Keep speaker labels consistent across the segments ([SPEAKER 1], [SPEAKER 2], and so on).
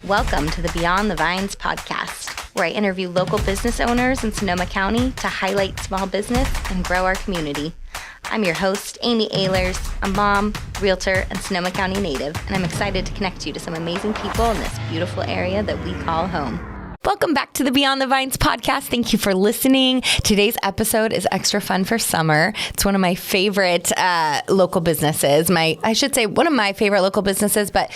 [SPEAKER 1] Welcome to the Beyond the Vines podcast, where I interview local business owners in Sonoma County to highlight small business and grow our community. I'm your host, Amy Ehlers, a mom, realtor, and Sonoma County native, and I'm excited to connect you to some amazing people in this beautiful area that we call home. Welcome back to the Beyond the Vines podcast. Thank you for listening. Today's episode is extra fun for summer. It's one of my favorite local businesses. One of my favorite local businesses, but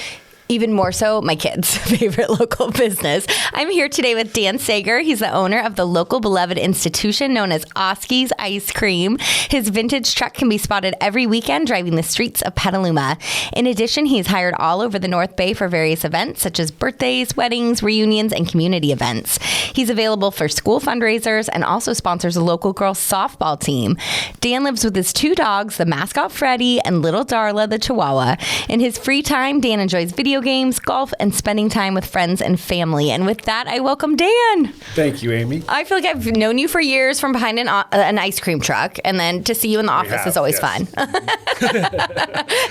[SPEAKER 1] even more so, my kids' favorite local business. I'm here today with Dan Sager. He's the owner of the local beloved institution known as Oskey's Ice Cream. His vintage truck can be spotted every weekend driving the streets of Petaluma. In addition, he's hired all over the North Bay for various events such as birthdays, weddings, reunions, and community events. He's available for school fundraisers and also sponsors a local girls softball team. Dan lives with his two dogs, the mascot Freddie and little Darla, the Chihuahua. In his free time, Dan enjoys video games, golf, and spending time with friends and family. And with that, I welcome Dan.
[SPEAKER 2] Thank you, Amy.
[SPEAKER 1] I feel like I've known you for years from behind an ice cream truck, and then to see you in the office is always fun.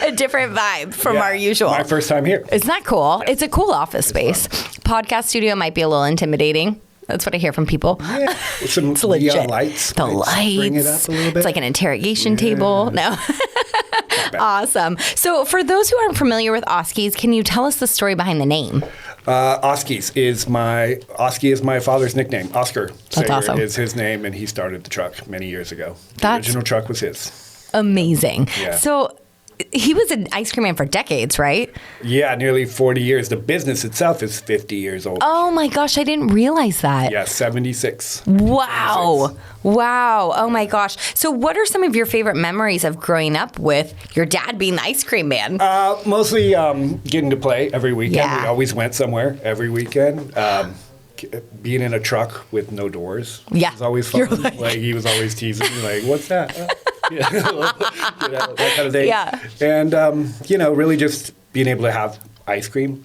[SPEAKER 1] A different vibe from our usual.
[SPEAKER 2] My first time here.
[SPEAKER 1] Isn't that cool?
[SPEAKER 2] Yeah.
[SPEAKER 1] It's a cool office space. Podcast studio might be a little intimidating. That's what I hear from people.
[SPEAKER 2] Yeah, with some neon lights.
[SPEAKER 1] The lights.
[SPEAKER 2] Bring it up a little bit.
[SPEAKER 1] It's like an interrogation table. No. Awesome. So for those who aren't familiar with Oskey's, can you tell us the story behind the name?
[SPEAKER 2] Oskey is my father's nickname. Oscar Sager
[SPEAKER 1] awesome.
[SPEAKER 2] is his name, and he started the truck many years ago. The
[SPEAKER 1] That's
[SPEAKER 2] original truck was his.
[SPEAKER 1] Amazing.
[SPEAKER 2] Yeah.
[SPEAKER 1] So he was an ice cream man for decades, right?
[SPEAKER 2] Yeah, nearly 40 years. The business itself is 50 years old.
[SPEAKER 1] Oh my gosh, I didn't realize that.
[SPEAKER 2] Yeah, 76.
[SPEAKER 1] Wow.
[SPEAKER 2] 76.
[SPEAKER 1] Wow. Oh my gosh. So what are some of your favorite memories of growing up with your dad being the ice cream man?
[SPEAKER 2] Mostly getting to play every weekend.
[SPEAKER 1] Yeah.
[SPEAKER 2] We always went somewhere every weekend. Being in a truck with no doors was always fun. Like he was always teasing me, like, what's that? That kind of thing.
[SPEAKER 1] Yeah.
[SPEAKER 2] And, really just being able to have ice cream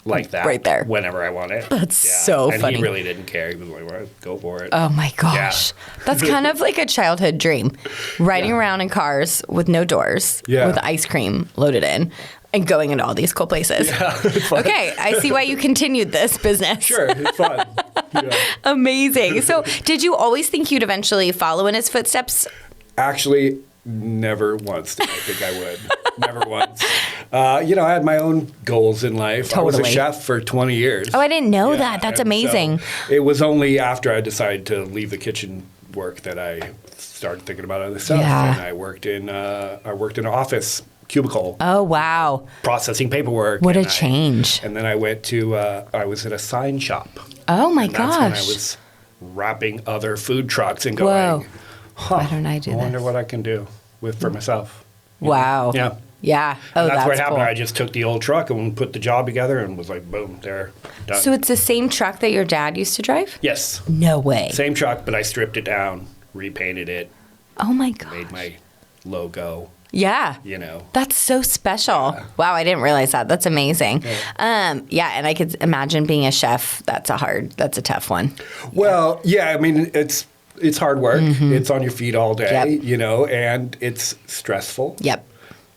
[SPEAKER 2] like that
[SPEAKER 1] right there
[SPEAKER 2] whenever I want it.
[SPEAKER 1] That's so funny.
[SPEAKER 2] And he really didn't care. He was like, well, go for it.
[SPEAKER 1] Oh my gosh. Yeah. That's kind of like a childhood dream. Riding around in cars with no doors with ice cream loaded in. And going into all these cool places.
[SPEAKER 2] Yeah, it's fun.
[SPEAKER 1] Okay, I see why you continued this business.
[SPEAKER 2] Sure, it's fun. Yeah.
[SPEAKER 1] Amazing. So did you always think you'd eventually follow in his footsteps?
[SPEAKER 2] Actually, never once did I think I would. Never once. I had my own goals in life.
[SPEAKER 1] Totally.
[SPEAKER 2] I was a chef for 20 years.
[SPEAKER 1] Oh, I didn't know that. That's amazing.
[SPEAKER 2] So it was only after I decided to leave the kitchen work that I started thinking about other stuff.
[SPEAKER 1] Yeah.
[SPEAKER 2] And I worked in an office cubicle.
[SPEAKER 1] Oh, wow.
[SPEAKER 2] Processing paperwork.
[SPEAKER 1] What a change.
[SPEAKER 2] And then I went to, I was at a sign shop.
[SPEAKER 1] Oh, my
[SPEAKER 2] That's
[SPEAKER 1] gosh.
[SPEAKER 2] when I was wrapping other food trucks and going,
[SPEAKER 1] why don't I do this?
[SPEAKER 2] I wonder what I can do for myself.
[SPEAKER 1] Wow.
[SPEAKER 2] Yeah.
[SPEAKER 1] Yeah. Oh,
[SPEAKER 2] and that's what happened.
[SPEAKER 1] Cool.
[SPEAKER 2] I just took the old truck and put the job together and was like, boom, there, done.
[SPEAKER 1] So it's the same truck that your dad used to drive?
[SPEAKER 2] Yes.
[SPEAKER 1] No way.
[SPEAKER 2] Same truck, but I stripped it down, repainted it.
[SPEAKER 1] Oh, my God.
[SPEAKER 2] Made my logo.
[SPEAKER 1] Yeah. That's so special. Yeah. Wow, I didn't realize that. That's amazing. Yeah. And I could imagine being a chef. That's a tough one.
[SPEAKER 2] Well, I mean, it's hard work. Mm-hmm. It's on your feet all day, and it's stressful.
[SPEAKER 1] Yep.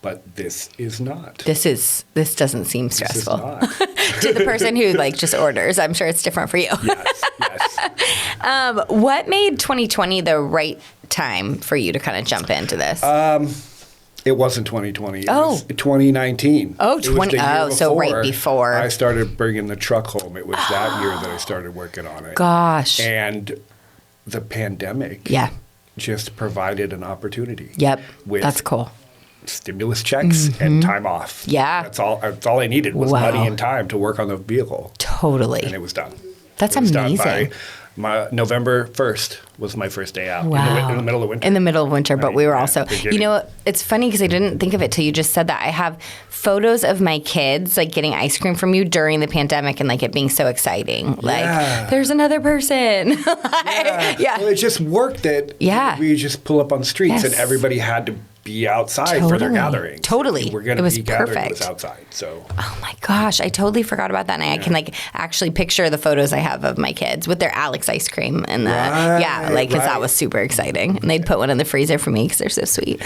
[SPEAKER 2] But this is not.
[SPEAKER 1] This doesn't seem stressful.
[SPEAKER 2] This is not.
[SPEAKER 1] To the person who just orders, I'm sure it's different for you.
[SPEAKER 2] Yes.
[SPEAKER 1] What made 2020 the right time for you to kind of jump into this?
[SPEAKER 2] It wasn't 2020. It
[SPEAKER 1] was
[SPEAKER 2] 2019.
[SPEAKER 1] Oh, so right before.
[SPEAKER 2] I started bringing the truck home. It was that year that I started working on it.
[SPEAKER 1] Gosh.
[SPEAKER 2] And the pandemic just provided an opportunity.
[SPEAKER 1] Yep.
[SPEAKER 2] With
[SPEAKER 1] that's cool.
[SPEAKER 2] Stimulus checks and time off.
[SPEAKER 1] Yeah.
[SPEAKER 2] That's all I needed was money and time to work on the vehicle.
[SPEAKER 1] Totally.
[SPEAKER 2] And it was done.
[SPEAKER 1] That's amazing.
[SPEAKER 2] Done by November 1st was my first day out in the middle of winter.
[SPEAKER 1] In the middle of winter, but we were also, it's funny because I didn't think of it till you just said that. I have photos of my kids getting ice cream from you during the pandemic and it being so exciting. There's another person.
[SPEAKER 2] Well, it just worked that we just pull up on streets and everybody had to be outside for their gatherings.
[SPEAKER 1] Totally.
[SPEAKER 2] We're going to be gathering this outside. So.
[SPEAKER 1] Oh my gosh, I totally forgot about that. And I can actually picture the photos I have of my kids with their Alex ice cream and because that was super exciting. And they'd put one in the freezer for me because they're so sweet.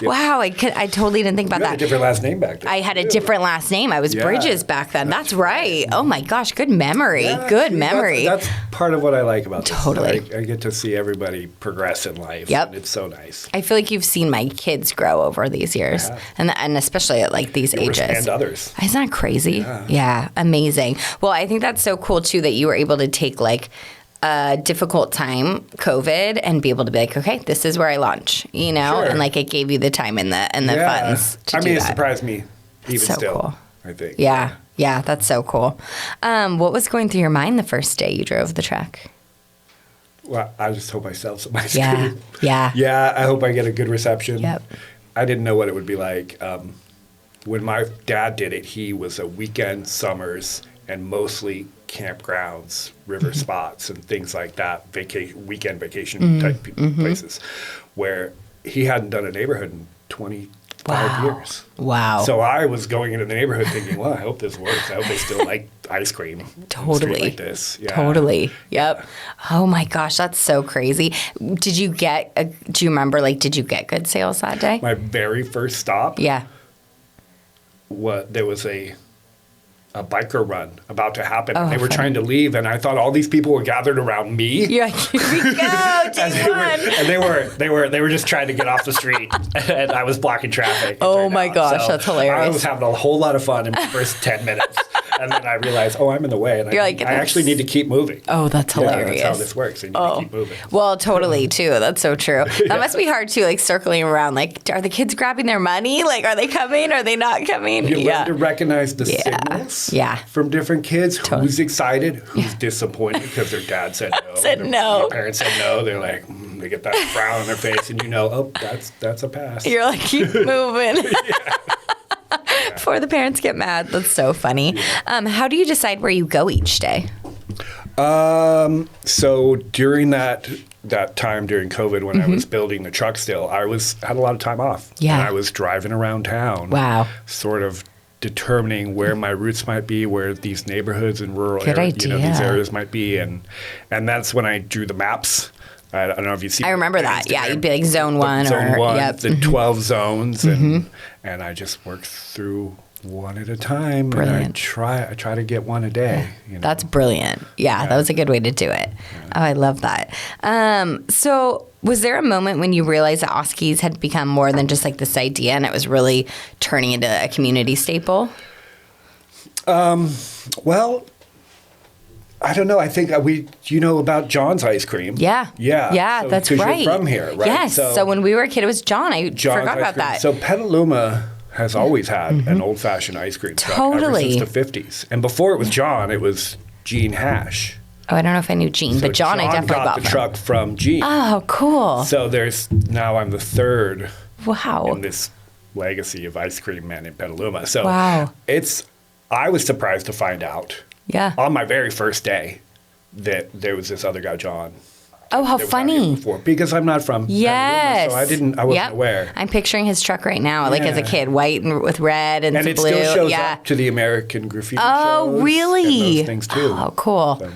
[SPEAKER 2] Yeah.
[SPEAKER 1] Wow, I totally didn't think about
[SPEAKER 2] You had
[SPEAKER 1] that.
[SPEAKER 2] a different last name back then.
[SPEAKER 1] I had a different last name. I was Bridges back then. That's right. Oh my gosh, good memory. Good memory.
[SPEAKER 2] That's part of what I like about this.
[SPEAKER 1] Totally.
[SPEAKER 2] I get to see everybody progress in life.
[SPEAKER 1] Yep.
[SPEAKER 2] And it's so nice.
[SPEAKER 1] I feel like you've seen my kids grow over these years, and especially at like these ages.
[SPEAKER 2] And others.
[SPEAKER 1] Isn't that crazy? Yeah, amazing. Well, I think that's so cool too that you were able to take like a difficult time, COVID, and be able to be like, okay, this is where I launch, you know,
[SPEAKER 2] Sure.
[SPEAKER 1] and like it gave you the time and the funds to do
[SPEAKER 2] it
[SPEAKER 1] that.
[SPEAKER 2] surprised me even
[SPEAKER 1] so
[SPEAKER 2] still.
[SPEAKER 1] Cool.
[SPEAKER 2] I think.
[SPEAKER 1] Yeah, that's so cool. What was going through your mind the first day you drove the truck?
[SPEAKER 2] Well, I just hope I sell some ice cream.
[SPEAKER 1] Yeah.
[SPEAKER 2] Yeah, I hope I get a good reception.
[SPEAKER 1] Yep.
[SPEAKER 2] I didn't know what it would be like. When my dad did it, he was a weekend summers and mostly campgrounds, river spots, and things like that, weekend vacation type places, where he hadn't done a neighborhood in 25 years.
[SPEAKER 1] Wow.
[SPEAKER 2] So I was going into the neighborhood thinking, well, I hope this works. I hope they still like ice cream.
[SPEAKER 1] Totally.
[SPEAKER 2] Like this. Yeah.
[SPEAKER 1] Totally. Yep. Oh my gosh, that's so crazy. Do you remember, like, did you get good sales that day?
[SPEAKER 2] My very first stop.
[SPEAKER 1] Yeah.
[SPEAKER 2] There was a biker run about to happen.
[SPEAKER 1] Oh,
[SPEAKER 2] they were trying to leave, and I thought all these people were gathered around me.
[SPEAKER 1] You're like, here we go, day one.
[SPEAKER 2] And they were just trying to get off the street, and I was blocking traffic.
[SPEAKER 1] Oh my gosh, that's hilarious.
[SPEAKER 2] I was having a whole lot of fun in the first 10 minutes, and then I realized, I'm in the way, and I actually need to keep moving.
[SPEAKER 1] Oh, that's hilarious.
[SPEAKER 2] That's how this works. You need to keep moving.
[SPEAKER 1] Well, totally too. That's so true. That must be hard too, like circling around. Like, are the kids grabbing their money? Like, are they coming? Are they not coming?
[SPEAKER 2] You learn to recognize the signals from different kids. Who's excited? Who's disappointed because their dad said no. Their parents said no. They're like, they get that frown on their face, and that's a pass.
[SPEAKER 1] You're like, keep moving. Before the parents get mad. That's so funny. Yeah. How do you decide where you go each day?
[SPEAKER 2] So during that time during COVID when I was building the truck still, I had a lot of time off.
[SPEAKER 1] Yeah.
[SPEAKER 2] And I was driving around town.
[SPEAKER 1] Wow.
[SPEAKER 2] Sort of determining where my routes might be, where these neighborhoods and rural areas, these areas might be. And that's when I drew the maps. I don't know if you see.
[SPEAKER 1] I remember that. Yeah, you'd be like zone 1
[SPEAKER 2] the 12 zones, and I just worked through one at a time.
[SPEAKER 1] Brilliant.
[SPEAKER 2] And I try to get one a day.
[SPEAKER 1] That's brilliant. Yeah, that was a good way to do it. Yeah. Oh, I love that. So was there a moment when you realized that Oskey's had become more than just like this idea and it was really turning into a community staple?
[SPEAKER 2] Well, I don't know. I think about John's ice cream.
[SPEAKER 1] Yeah.
[SPEAKER 2] So,
[SPEAKER 1] that's right.
[SPEAKER 2] You're from here, right?
[SPEAKER 1] Yes. So when we were a kid, it was John. I forgot about that.
[SPEAKER 2] So Petaluma has always had an old-fashioned ice cream truck ever since the 50s. And before it was John, it was Gene Hash.
[SPEAKER 1] Oh, I don't know if I knew Gene, but John I definitely
[SPEAKER 2] got the truck from Gene.
[SPEAKER 1] Oh, cool.
[SPEAKER 2] So now I'm the third in this legacy of ice cream men in Petaluma. So I was surprised to find out on my very first day that there was this other guy, John.
[SPEAKER 1] Oh, how funny.
[SPEAKER 2] Because I'm not from Petaluma, so I wasn't aware.
[SPEAKER 1] I'm picturing his truck right now, like as a kid, white and with red and some blue.
[SPEAKER 2] And it still shows up to the American Graffiti shows.
[SPEAKER 1] Oh, really?
[SPEAKER 2] And those things too.
[SPEAKER 1] Oh, cool.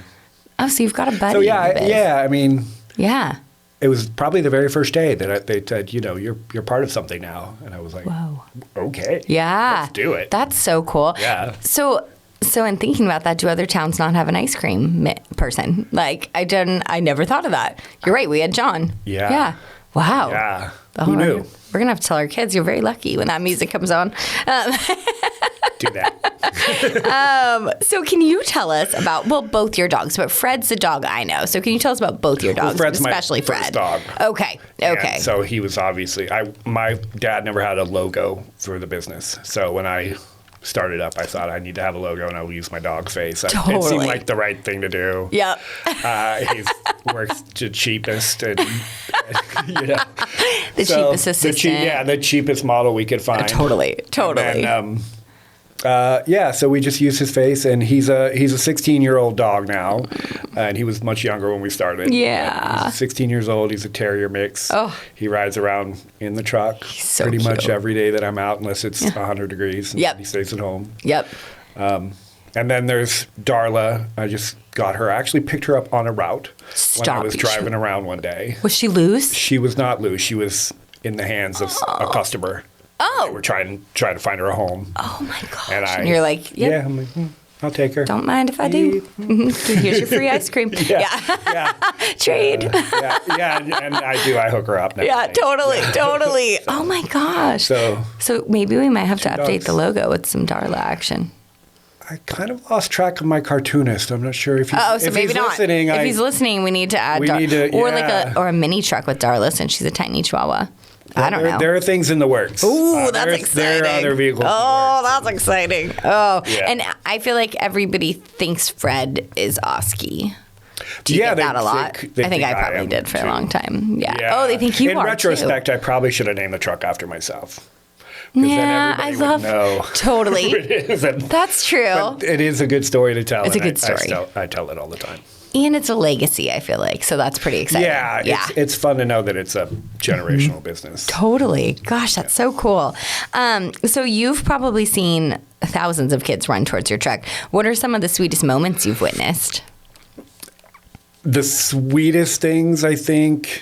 [SPEAKER 1] So you've got a buddy.
[SPEAKER 2] So I mean.
[SPEAKER 1] Yeah.
[SPEAKER 2] It was probably the very first day that they said, you're part of something now. And I was like, whoa. Okay.
[SPEAKER 1] Yeah.
[SPEAKER 2] Let's do it.
[SPEAKER 1] That's so cool.
[SPEAKER 2] Yeah.
[SPEAKER 1] So in thinking about that, do other towns not have an ice cream person? Like, I never thought of that. You're right. We had John.
[SPEAKER 2] Yeah.
[SPEAKER 1] Yeah. Wow.
[SPEAKER 2] Yeah. Who knew?
[SPEAKER 1] We're going to have to tell our kids you're very lucky when that music comes on.
[SPEAKER 2] Do that.
[SPEAKER 1] So can you tell us about, both your dogs, but Fred's the dog I know. So can you tell us about both your dogs,
[SPEAKER 2] Fred's
[SPEAKER 1] especially
[SPEAKER 2] my
[SPEAKER 1] Fred?
[SPEAKER 2] First dog.
[SPEAKER 1] Okay.
[SPEAKER 2] And so he was obviously, my dad never had a logo for the business. So when I started up, I thought I need to have a logo and I will use my dog face.
[SPEAKER 1] Totally.
[SPEAKER 2] It seemed like the right thing to do.
[SPEAKER 1] Yep.
[SPEAKER 2] He works the cheapest and,
[SPEAKER 1] The cheapest assistant.
[SPEAKER 2] The cheapest model we could find.
[SPEAKER 1] Totally.
[SPEAKER 2] And then, so we just used his face, and he's a 16-year-old dog now, and he was much younger when we started.
[SPEAKER 1] Yeah.
[SPEAKER 2] He's 16 years old. He's a terrier mix.
[SPEAKER 1] Oh.
[SPEAKER 2] He rides around in the truck pretty much every day that I'm out, unless it's 100 degrees.
[SPEAKER 1] Yep.
[SPEAKER 2] He stays at home.
[SPEAKER 1] Yep.
[SPEAKER 2] And then there's Darla. I just got her. I actually picked her up on a route when I was driving around one day.
[SPEAKER 1] Was she loose?
[SPEAKER 2] She was not loose. She was in the hands of a customer.
[SPEAKER 1] Oh.
[SPEAKER 2] We're trying to find her a home.
[SPEAKER 1] Oh my gosh.
[SPEAKER 2] And
[SPEAKER 1] you're like, yep.
[SPEAKER 2] yeah, I'm like, I'll take her.
[SPEAKER 1] Don't mind if I do. Here's your free ice cream. Yeah. Trade.
[SPEAKER 2] And I do. I hook her up now.
[SPEAKER 1] Yeah, totally. So, oh my gosh. So maybe we might have to update the logo with some Darla action.
[SPEAKER 2] I kind of lost track of my cartoonist. I'm not sure if he's,
[SPEAKER 1] maybe not.
[SPEAKER 2] Listening.
[SPEAKER 1] If he's listening, we need to add Darla. Or like a mini truck with Darla, since she's a tiny chihuahua. I don't know.
[SPEAKER 2] There are things in the works.
[SPEAKER 1] Ooh, that's exciting.
[SPEAKER 2] There are other vehicles.
[SPEAKER 1] Oh, that's exciting. Oh, yeah. And I feel like everybody thinks Fred is Oskey. Do you get that a lot? I think I probably did for a long time. Yeah. Oh, they think you are
[SPEAKER 2] In retrospect,
[SPEAKER 1] too.
[SPEAKER 2] I probably should have named the truck after myself.
[SPEAKER 1] Yeah, I love
[SPEAKER 2] know
[SPEAKER 1] totally.
[SPEAKER 2] Who it is.
[SPEAKER 1] That's true.
[SPEAKER 2] But it is a good story to tell.
[SPEAKER 1] It's a good story.
[SPEAKER 2] I tell it all the time.
[SPEAKER 1] And it's a legacy, I feel like. So that's pretty exciting.
[SPEAKER 2] Yeah. It's fun to know that it's a generational business.
[SPEAKER 1] Totally. Gosh, that's so cool. So you've probably seen thousands of kids run towards your truck. What are some of the sweetest moments you've witnessed?
[SPEAKER 2] The sweetest things, I think,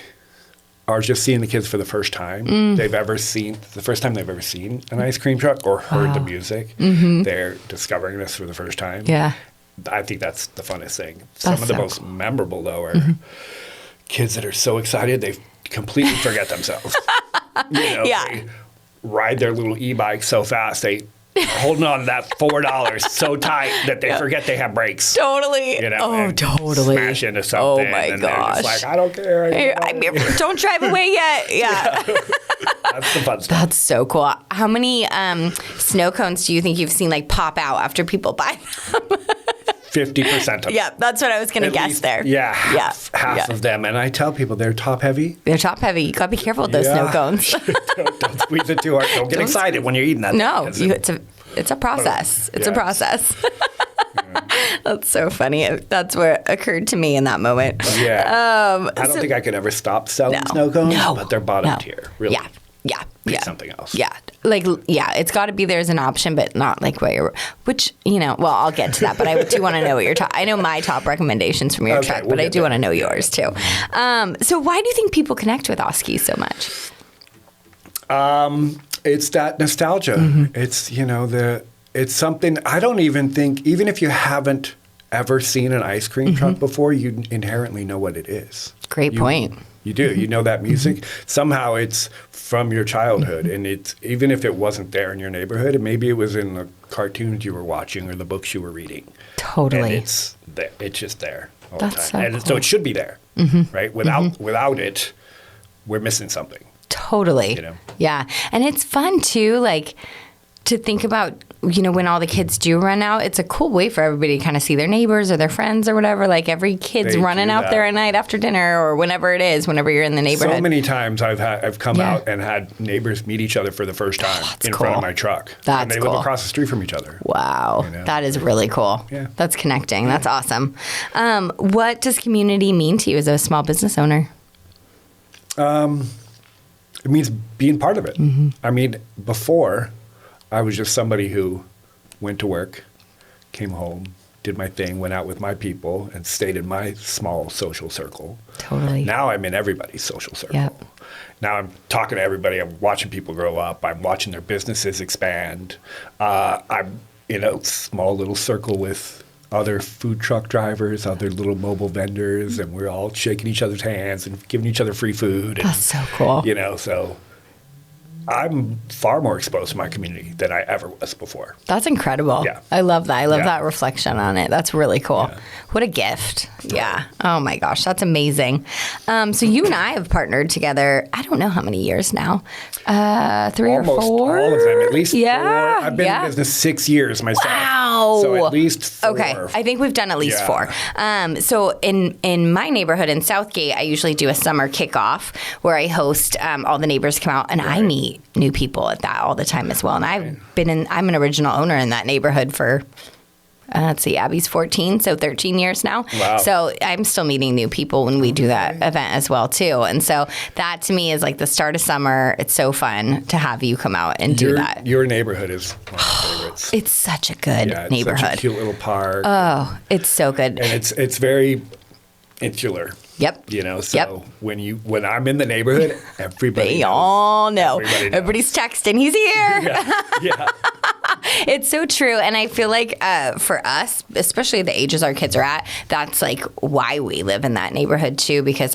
[SPEAKER 2] are just seeing the kids for the first time the first time they've ever seen an ice cream truck or heard the music. They're discovering this for the first time.
[SPEAKER 1] Yeah.
[SPEAKER 2] I think that's the funnest thing. Some of the most memorable, though, are kids that are so excited they completely forget themselves. They ride their little e-bike so fast, they holding on to that $4 so tight that they forget they have brakes.
[SPEAKER 1] Totally. Totally.
[SPEAKER 2] Smash into something.
[SPEAKER 1] Oh, my
[SPEAKER 2] and
[SPEAKER 1] gosh.
[SPEAKER 2] They're just like, I don't care.
[SPEAKER 1] Don't drive away yet. Yeah.
[SPEAKER 2] That's the fun stuff.
[SPEAKER 1] That's so cool. How many snow cones do you think you've seen like pop out after people buy them?
[SPEAKER 2] 50% of them.
[SPEAKER 1] Yeah, that's what I was going to guess there.
[SPEAKER 2] Yeah, half of them. And I tell people they're top heavy.
[SPEAKER 1] They're top heavy. You got to be careful with those snow cones.
[SPEAKER 2] don't squeeze it too hard. Don't get excited when you're eating that.
[SPEAKER 1] No, it's a process. It's a process. That's so funny. That's what occurred to me in that moment.
[SPEAKER 2] Yeah. I don't think I could ever stop selling snow cones, but they're bottom tier. Really.
[SPEAKER 1] Yeah.
[SPEAKER 2] Something else.
[SPEAKER 1] Yeah. It's got to be there as an option, but not like I'll get to that, but I do want to know what your I know my top recommendations from your truck, but I do want to know yours too. So why do you think people connect with Oskey so much?
[SPEAKER 2] It's that nostalgia. It's, it's something I don't even think, even if you haven't ever seen an ice cream truck before, you inherently know what it is.
[SPEAKER 1] Great point.
[SPEAKER 2] You do. You know that music. Somehow it's from your childhood. And it's even if it wasn't there in your neighborhood, maybe it was in the cartoons you were watching or the books you were reading.
[SPEAKER 1] Totally.
[SPEAKER 2] And it's just there all
[SPEAKER 1] That's
[SPEAKER 2] the
[SPEAKER 1] so
[SPEAKER 2] time. And
[SPEAKER 1] cool.
[SPEAKER 2] so it should be there, right? Without it, we're missing something.
[SPEAKER 1] Totally. Yeah. And it's fun too, like to think about, when all the kids do run out, it's a cool way for everybody to kind of see their neighbors or their friends or whatever. Like every kid's running out there at night after dinner or whenever it is, whenever you're in the neighborhood.
[SPEAKER 2] So many times I've come out and had neighbors meet each other for the first time in front of my truck.
[SPEAKER 1] That's
[SPEAKER 2] and they
[SPEAKER 1] cool.
[SPEAKER 2] live across the street from each other.
[SPEAKER 1] Wow. That is really cool.
[SPEAKER 2] Yeah.
[SPEAKER 1] That's connecting. That's awesome. What does community mean to you as a small business owner?
[SPEAKER 2] It means being part of it. I mean, before, I was just somebody who went to work, came home, did my thing, went out with my people, and stayed in my small social circle.
[SPEAKER 1] Totally.
[SPEAKER 2] Now I'm in everybody's social circle.
[SPEAKER 1] Yep.
[SPEAKER 2] Now I'm talking to everybody. I'm watching people grow up. I'm watching their businesses expand. I'm in a small little circle with other food truck drivers, other little mobile vendors, and we're all shaking each other's hands and giving each other free food.
[SPEAKER 1] That's so cool.
[SPEAKER 2] So I'm far more exposed to my community than I ever was before.
[SPEAKER 1] That's incredible.
[SPEAKER 2] Yeah.
[SPEAKER 1] I love that. I love that reflection on it. That's really cool.
[SPEAKER 2] Yeah.
[SPEAKER 1] What a gift. Yeah. Oh my gosh, that's amazing. So you and I have partnered together, I don't know how many years now. 3 or 4?
[SPEAKER 2] Almost all of them, at least 4. I've been
[SPEAKER 1] Yeah.
[SPEAKER 2] in business 6 years myself.
[SPEAKER 1] Wow.
[SPEAKER 2] So at least 4.
[SPEAKER 1] Okay. I think we've done at least 4. So in my neighborhood in Southgate, I usually do a summer kickoff where I host all the neighbors come out and I meet new people at that all the time as well. And I'm an original owner in that neighborhood for let's see, Abby's 14, so 13 years now.
[SPEAKER 2] Wow.
[SPEAKER 1] So I'm still meeting new people when we do that event as well, too. And so that, to me, is like the start of summer. It's so fun to have you come out and do that.
[SPEAKER 2] Your neighborhood is one of my favorites.
[SPEAKER 1] It's such a good neighborhood.
[SPEAKER 2] Such a cute little park.
[SPEAKER 1] Oh, it's so good.
[SPEAKER 2] And it's very insular.
[SPEAKER 1] Yep.
[SPEAKER 2] So when I'm in the neighborhood, everybody
[SPEAKER 1] They
[SPEAKER 2] knows.
[SPEAKER 1] all know.
[SPEAKER 2] Everybody knows.
[SPEAKER 1] Everybody's texting, he's here.
[SPEAKER 2] Yeah.
[SPEAKER 1] It's so true. And I feel like for us, especially the ages our kids are at, that's like why we live in that neighborhood too, because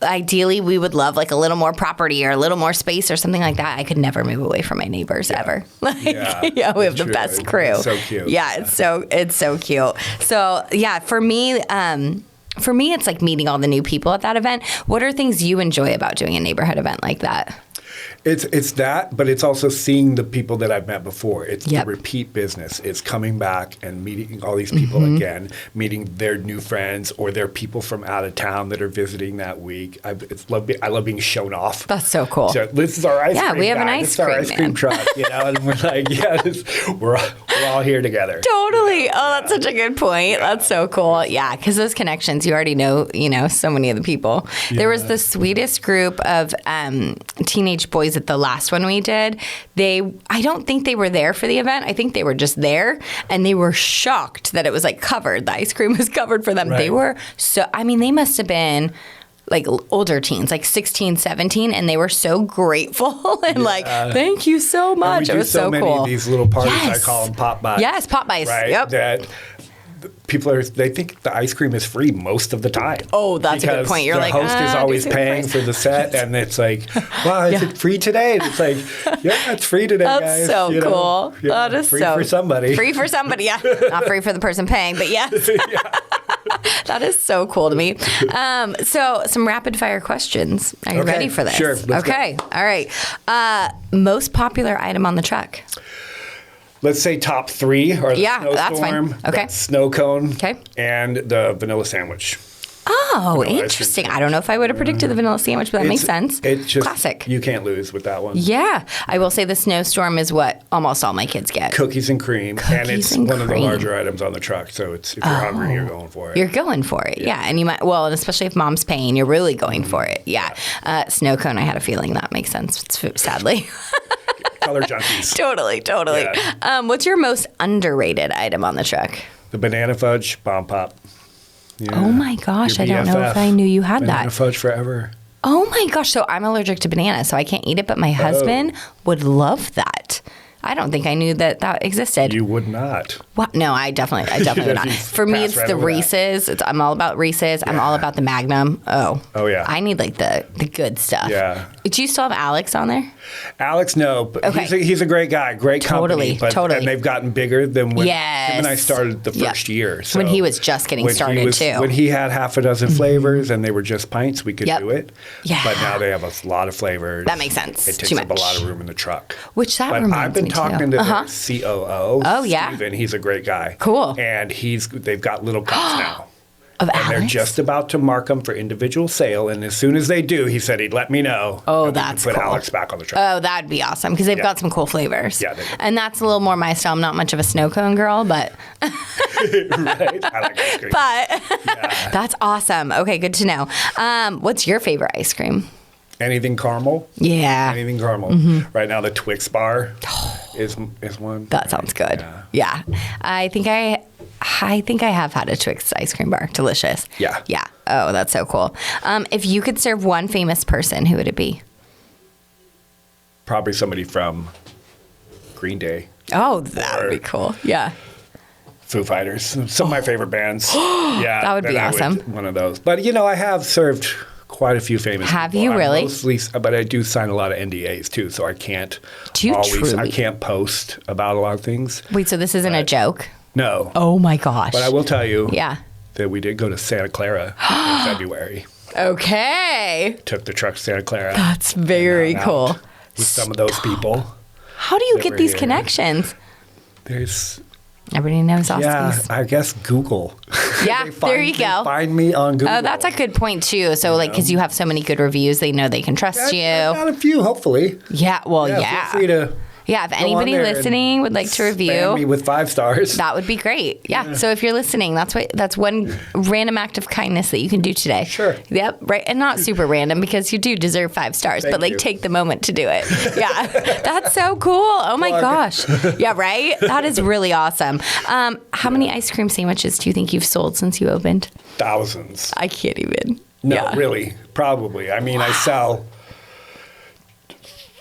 [SPEAKER 1] ideally we would love like a little more property or a little more space or something like that. I could never move away from my neighbors ever. Like, we have the best crew.
[SPEAKER 2] It's so cute.
[SPEAKER 1] Yeah, it's so cute. So yeah, for me, it's like meeting all the new people at that event. What are things you enjoy about doing a neighborhood event like that?
[SPEAKER 2] It's that, but it's also seeing the people that I've met before. It's
[SPEAKER 1] Yep.
[SPEAKER 2] the repeat business. It's coming back and meeting all these people again, meeting their new friends or their people from out of town that are visiting that week. I love being shown off.
[SPEAKER 1] That's so cool.
[SPEAKER 2] So this is our ice cream.
[SPEAKER 1] Yeah, we have an
[SPEAKER 2] guy.
[SPEAKER 1] ice
[SPEAKER 2] This is our
[SPEAKER 1] cream
[SPEAKER 2] ice cream
[SPEAKER 1] man.
[SPEAKER 2] truck, and we're like, we're all here together.
[SPEAKER 1] Totally. Oh, that's such a good point. That's so cool. Yeah, because those connections, you already know, so many of the people. There was the sweetest group of teenage boys at the last one we did. I don't think they were there for the event. I think they were just there, and they were shocked that it was like covered. The ice cream was covered for them.
[SPEAKER 2] Right.
[SPEAKER 1] They were they must have been like older teens, like 16, 17, and they were so grateful and like, thank you so much.
[SPEAKER 2] We
[SPEAKER 1] It
[SPEAKER 2] do
[SPEAKER 1] was so
[SPEAKER 2] many
[SPEAKER 1] cool.
[SPEAKER 2] of these little parties.
[SPEAKER 1] Yes.
[SPEAKER 2] I call them pop buys.
[SPEAKER 1] Yes, pop buys.
[SPEAKER 2] Right?
[SPEAKER 1] Yep.
[SPEAKER 2] That people they think the ice cream is free most of the time.
[SPEAKER 1] Oh, that's a good
[SPEAKER 2] Because
[SPEAKER 1] point. You're
[SPEAKER 2] the
[SPEAKER 1] like,
[SPEAKER 2] host is always
[SPEAKER 1] these are
[SPEAKER 2] paying
[SPEAKER 1] prices.
[SPEAKER 2] for the set, and it's like, wow, is it free today? And it's like, yeah, it's free today,
[SPEAKER 1] That's
[SPEAKER 2] guys.
[SPEAKER 1] so cool. That is
[SPEAKER 2] free
[SPEAKER 1] so
[SPEAKER 2] for somebody.
[SPEAKER 1] Free for somebody, yeah. Not free for the person paying, but yes. That is so cool to me. So some rapid fire questions. Are you
[SPEAKER 2] Okay,
[SPEAKER 1] ready for this?
[SPEAKER 2] sure, let's go.
[SPEAKER 1] Okay. All right. Most popular item on the truck.
[SPEAKER 2] Let's say top three are the
[SPEAKER 1] Yeah, that's fine.
[SPEAKER 2] snowstorm,
[SPEAKER 1] Okay.
[SPEAKER 2] the snow cone,
[SPEAKER 1] Okay.
[SPEAKER 2] and the vanilla sandwich.
[SPEAKER 1] Oh,
[SPEAKER 2] Vanilla ice
[SPEAKER 1] interesting.
[SPEAKER 2] cream.
[SPEAKER 1] I don't know if I would have predicted the vanilla sandwich, but that makes sense.
[SPEAKER 2] It's just
[SPEAKER 1] Classic.
[SPEAKER 2] You can't lose with that one.
[SPEAKER 1] Yeah. I will say the snowstorm is what almost all my kids get.
[SPEAKER 2] Cookies and cream, and it's
[SPEAKER 1] and
[SPEAKER 2] one of the
[SPEAKER 1] cream.
[SPEAKER 2] larger items on the truck. So it's if you're hungry, you're going for it.
[SPEAKER 1] You're going for it, yeah. And you might, well, and especially if mom's paying, you're really going for it, yeah. Snow cone, I had a feeling that makes sense, sadly.
[SPEAKER 2] Color junkies.
[SPEAKER 1] Totally.
[SPEAKER 2] Yeah.
[SPEAKER 1] What's your most underrated item on the truck?
[SPEAKER 2] The banana fudge bomb pop. Yeah.
[SPEAKER 1] Oh my gosh,
[SPEAKER 2] Your
[SPEAKER 1] I don't know if
[SPEAKER 2] BFF.
[SPEAKER 1] I knew you had
[SPEAKER 2] Banana
[SPEAKER 1] that.
[SPEAKER 2] fudge forever.
[SPEAKER 1] Oh my gosh, so I'm allergic to banana, so I can't eat it, but my husband would love that. I don't think I knew that existed.
[SPEAKER 2] You would not.
[SPEAKER 1] What? No, I definitely would not.
[SPEAKER 2] You
[SPEAKER 1] For me,
[SPEAKER 2] pass
[SPEAKER 1] it's
[SPEAKER 2] right
[SPEAKER 1] the
[SPEAKER 2] over that.
[SPEAKER 1] Reese's. I'm all about Reese's. I'm all about the Magnum. Oh.
[SPEAKER 2] Oh, yeah.
[SPEAKER 1] I need like the good stuff.
[SPEAKER 2] Yeah.
[SPEAKER 1] Do you still have Alex on there?
[SPEAKER 2] Alex, no, but
[SPEAKER 1] Okay.
[SPEAKER 2] he's a great guy, great company.
[SPEAKER 1] Totally.
[SPEAKER 2] And they've gotten bigger than when
[SPEAKER 1] Yes.
[SPEAKER 2] him and I started the
[SPEAKER 1] Yep.
[SPEAKER 2] first year. So
[SPEAKER 1] When he was just getting
[SPEAKER 2] when he
[SPEAKER 1] started, too.
[SPEAKER 2] When he had half a dozen flavors and they were just pints, we could
[SPEAKER 1] Yep.
[SPEAKER 2] do it.
[SPEAKER 1] Yeah.
[SPEAKER 2] But now they have a lot of flavors.
[SPEAKER 1] That makes sense.
[SPEAKER 2] It takes
[SPEAKER 1] Too
[SPEAKER 2] up a
[SPEAKER 1] much.
[SPEAKER 2] lot of room in the truck.
[SPEAKER 1] Which that
[SPEAKER 2] But
[SPEAKER 1] reminds
[SPEAKER 2] I've been
[SPEAKER 1] me,
[SPEAKER 2] talking
[SPEAKER 1] too.
[SPEAKER 2] to their COO,
[SPEAKER 1] Oh, yeah?
[SPEAKER 2] Steven. He's a great guy.
[SPEAKER 1] Cool.
[SPEAKER 2] And they've got little cups now.
[SPEAKER 1] Of
[SPEAKER 2] And
[SPEAKER 1] Alex?
[SPEAKER 2] they're just about to mark them for individual sale. And as soon as they do, he said he'd let me know.
[SPEAKER 1] Oh,
[SPEAKER 2] and we can
[SPEAKER 1] that's
[SPEAKER 2] put
[SPEAKER 1] cool.
[SPEAKER 2] Alex back on the truck.
[SPEAKER 1] Oh, that'd be awesome because they've
[SPEAKER 2] Yeah.
[SPEAKER 1] got some cool flavors.
[SPEAKER 2] Yeah, they do.
[SPEAKER 1] And that's a little more my style. I'm not much of a snow cone girl, but
[SPEAKER 2] Right? I like ice cream.
[SPEAKER 1] but that's awesome. Okay, good to know. What's your favorite ice cream?
[SPEAKER 2] Anything caramel?
[SPEAKER 1] Yeah,
[SPEAKER 2] Anything caramel. Right now, the Twix bar is one.
[SPEAKER 1] that sounds good. Yeah, I think I have had a Twix ice cream bar. Delicious.
[SPEAKER 2] Yeah.
[SPEAKER 1] Yeah. Oh, that's so cool. If you could serve one famous person, who would it be?
[SPEAKER 2] Probably somebody from Green Day,
[SPEAKER 1] Oh, that would be cool. Yeah.
[SPEAKER 2] Foo Fighters, some of my favorite bands. Yeah,
[SPEAKER 1] That would be
[SPEAKER 2] then I
[SPEAKER 1] awesome.
[SPEAKER 2] one of those. But I have served quite a few famous.
[SPEAKER 1] Have
[SPEAKER 2] people.
[SPEAKER 1] you
[SPEAKER 2] I'm
[SPEAKER 1] really?
[SPEAKER 2] but I do sign a lot of NDAs too, so I can't
[SPEAKER 1] Do you
[SPEAKER 2] I
[SPEAKER 1] truly?
[SPEAKER 2] can't post about a lot of things.
[SPEAKER 1] Wait, so this isn't a joke?
[SPEAKER 2] No.
[SPEAKER 1] Oh my gosh.
[SPEAKER 2] But I will tell you
[SPEAKER 1] Yeah.
[SPEAKER 2] that we did go to Santa Clara in February.
[SPEAKER 1] Okay.
[SPEAKER 2] Took the truck to Santa Clara.
[SPEAKER 1] That's very
[SPEAKER 2] hung out
[SPEAKER 1] cool.
[SPEAKER 2] with some of those people.
[SPEAKER 1] How do you
[SPEAKER 2] that
[SPEAKER 1] get
[SPEAKER 2] were
[SPEAKER 1] these
[SPEAKER 2] here.
[SPEAKER 1] connections?
[SPEAKER 2] There's
[SPEAKER 1] Everybody knows Oskey's.
[SPEAKER 2] Yeah, I guess Google.
[SPEAKER 1] Yeah, there you go.
[SPEAKER 2] Find me on Google.
[SPEAKER 1] Oh, that's a good point too. So, like, because you have so many good reviews, they know they can trust you.
[SPEAKER 2] I've got a few, hopefully.
[SPEAKER 1] Yeah. Well, yeah.
[SPEAKER 2] Feel free to
[SPEAKER 1] Yeah, if anybody listening would like to review,
[SPEAKER 2] spam me with 5 stars.
[SPEAKER 1] that would be great. Yeah. So if you're listening, that's one random act of kindness that you can do today.
[SPEAKER 2] Sure.
[SPEAKER 1] Yep. Right. And not super random because you do deserve 5 stars,
[SPEAKER 2] Thank
[SPEAKER 1] but like
[SPEAKER 2] you.
[SPEAKER 1] take the moment to do it. Yeah. That's so cool. Oh my gosh. Yeah. Right. That is really awesome. How many ice cream sandwiches do you think you've sold since you opened?
[SPEAKER 2] Thousands.
[SPEAKER 1] I can't even.
[SPEAKER 2] No,
[SPEAKER 1] Yeah.
[SPEAKER 2] really, probably. I mean, I sell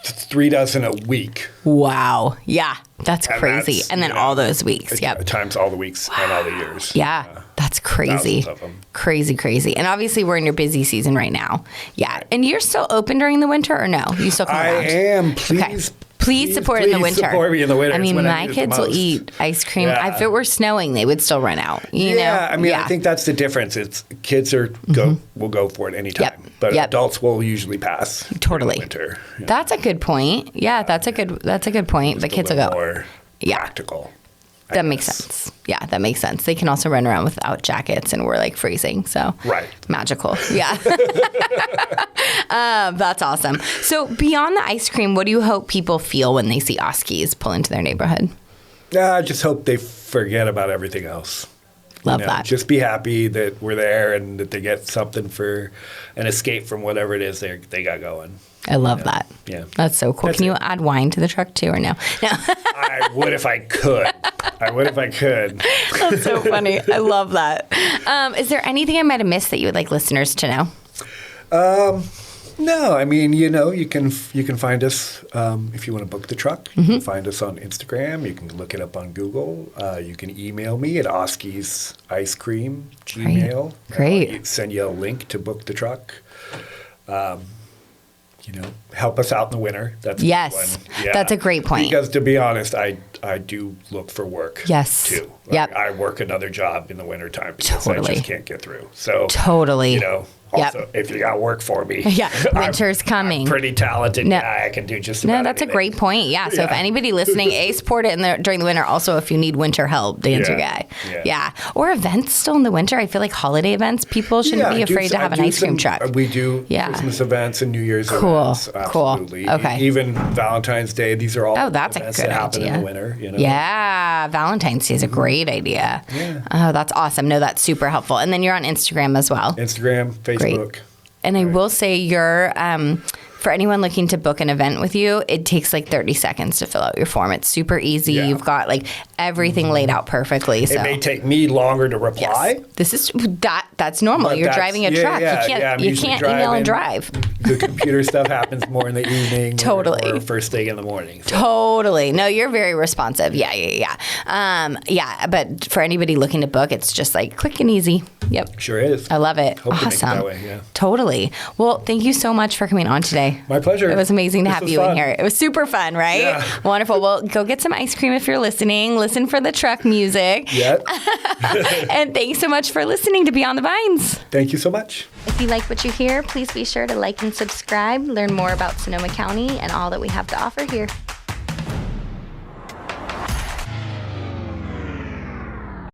[SPEAKER 2] 3 dozen a week.
[SPEAKER 1] Wow. Yeah. That's
[SPEAKER 2] And
[SPEAKER 1] crazy.
[SPEAKER 2] that's,
[SPEAKER 1] And then all those weeks. Yep.
[SPEAKER 2] Times all the weeks and all the years.
[SPEAKER 1] Yeah. That's crazy.
[SPEAKER 2] Thousands of them.
[SPEAKER 1] Crazy. And obviously we're in your busy season right now. Yeah. And you're still open during the winter or no? You still come
[SPEAKER 2] I
[SPEAKER 1] around?
[SPEAKER 2] am. Please.
[SPEAKER 1] Please support in the winter.
[SPEAKER 2] Support me in the winter.
[SPEAKER 1] I mean,
[SPEAKER 2] It's when
[SPEAKER 1] my
[SPEAKER 2] need it the
[SPEAKER 1] kids will
[SPEAKER 2] most.
[SPEAKER 1] eat ice cream.
[SPEAKER 2] Yeah.
[SPEAKER 1] If it were snowing, they would still run out. You know?
[SPEAKER 2] I mean, I think that's the difference. It's kids will go for it anytime,
[SPEAKER 1] Yep.
[SPEAKER 2] but
[SPEAKER 1] Yep.
[SPEAKER 2] adults will usually pass.
[SPEAKER 1] Totally.
[SPEAKER 2] In the winter. Yeah.
[SPEAKER 1] That's a good point. Yeah, that's a good point. But
[SPEAKER 2] Just a
[SPEAKER 1] kids will
[SPEAKER 2] little
[SPEAKER 1] go.
[SPEAKER 2] more
[SPEAKER 1] Yeah.
[SPEAKER 2] practical. I
[SPEAKER 1] That makes
[SPEAKER 2] guess.
[SPEAKER 1] sense. Yeah, that makes sense. They can also run around without jackets and we're like freezing. So
[SPEAKER 2] Right.
[SPEAKER 1] magical. Yeah. That's awesome. So beyond the ice cream, what do you hope people feel when they see Oskies pull into their neighborhood?
[SPEAKER 2] I just hope they forget about everything else.
[SPEAKER 1] Love that.
[SPEAKER 2] Just be happy that we're there and that they get something for an escape from whatever it is they got going.
[SPEAKER 1] I love that.
[SPEAKER 2] Yeah.
[SPEAKER 1] That's so cool.
[SPEAKER 2] That's
[SPEAKER 1] Can you
[SPEAKER 2] it.
[SPEAKER 1] add wine to the truck too or no? No.
[SPEAKER 2] I would if I could.
[SPEAKER 1] That's so funny. I love that. Is there anything I might have missed that you would like listeners to know?
[SPEAKER 2] No, I mean, you can find us if you want to book the truck. You can find us on Instagram. You can look it up on Google. You can email me at Oskey's Ice Cream Gmail.
[SPEAKER 1] Great.
[SPEAKER 2] I'll send you a link to book the truck. Help us out in the winter. That's a good
[SPEAKER 1] Yes.
[SPEAKER 2] one. Yeah.
[SPEAKER 1] That's a great point.
[SPEAKER 2] Because to be honest, I do look for work.
[SPEAKER 1] Yes.
[SPEAKER 2] Too.
[SPEAKER 1] Yep.
[SPEAKER 2] I work another job in the wintertime because I
[SPEAKER 1] Totally.
[SPEAKER 2] just can't get through. So
[SPEAKER 1] Totally.
[SPEAKER 2] Also, if you got work for me,
[SPEAKER 1] Yeah, winter's coming.
[SPEAKER 2] I'm pretty talented
[SPEAKER 1] No.
[SPEAKER 2] guy. I can do just about
[SPEAKER 1] No, that's
[SPEAKER 2] anything.
[SPEAKER 1] a great point. Yeah. So if
[SPEAKER 2] Yeah.
[SPEAKER 1] anybody listening, support it during the winter. Also, if you need winter help, Dan's your guy.
[SPEAKER 2] Yeah.
[SPEAKER 1] Or events still in the winter. I feel like holiday events, people shouldn't be afraid to have an ice cream truck.
[SPEAKER 2] We do
[SPEAKER 1] Yeah.
[SPEAKER 2] Christmas events and New Year's
[SPEAKER 1] Cool,
[SPEAKER 2] events.
[SPEAKER 1] cool.
[SPEAKER 2] Absolutely.
[SPEAKER 1] Okay.
[SPEAKER 2] Even Valentine's Day. These are all
[SPEAKER 1] That's a
[SPEAKER 2] events
[SPEAKER 1] good
[SPEAKER 2] that happen
[SPEAKER 1] idea.
[SPEAKER 2] in the winter.
[SPEAKER 1] Yeah, Valentine's Day is a great idea.
[SPEAKER 2] Yeah.
[SPEAKER 1] Oh, that's awesome. No, that's super helpful. And then you're on Instagram as well.
[SPEAKER 2] Instagram, Facebook.
[SPEAKER 1] And I will say you're, for anyone looking to book an event with you, it takes like 30 seconds to fill out your form. It's super easy.
[SPEAKER 2] Yeah.
[SPEAKER 1] You've got like everything laid out perfectly. So
[SPEAKER 2] It may take me longer to reply.
[SPEAKER 1] yes, this is that's normal.
[SPEAKER 2] But
[SPEAKER 1] You're
[SPEAKER 2] that's-
[SPEAKER 1] driving a
[SPEAKER 2] yeah,
[SPEAKER 1] truck.
[SPEAKER 2] yeah,
[SPEAKER 1] You can't
[SPEAKER 2] yeah, I'm
[SPEAKER 1] you
[SPEAKER 2] usually
[SPEAKER 1] can't email and
[SPEAKER 2] driving.
[SPEAKER 1] drive.
[SPEAKER 2] The computer stuff happens more in the evening.
[SPEAKER 1] Totally.
[SPEAKER 2] Or first thing in the morning. So.
[SPEAKER 1] Totally. No, you're very responsive. Yeah. But for anybody looking to book, it's just like quick and easy. Yep.
[SPEAKER 2] Sure is.
[SPEAKER 1] I love it.
[SPEAKER 2] Hope to make it
[SPEAKER 1] Awesome.
[SPEAKER 2] that way, yeah.
[SPEAKER 1] Totally. Well, thank you so much for coming on today.
[SPEAKER 2] My pleasure.
[SPEAKER 1] It was amazing to
[SPEAKER 2] This
[SPEAKER 1] have
[SPEAKER 2] was
[SPEAKER 1] you in
[SPEAKER 2] fun.
[SPEAKER 1] here. It was super fun, right?
[SPEAKER 2] Yeah.
[SPEAKER 1] Wonderful. Well, go get some ice cream if you're listening. Listen for the truck music.
[SPEAKER 2] Yeah.
[SPEAKER 1] And thanks so much for listening to Beyond the Vines.
[SPEAKER 2] Thank you so much.
[SPEAKER 1] If you like what you hear, please be sure to like and subscribe. Learn more about Sonoma County and all that we have to offer here.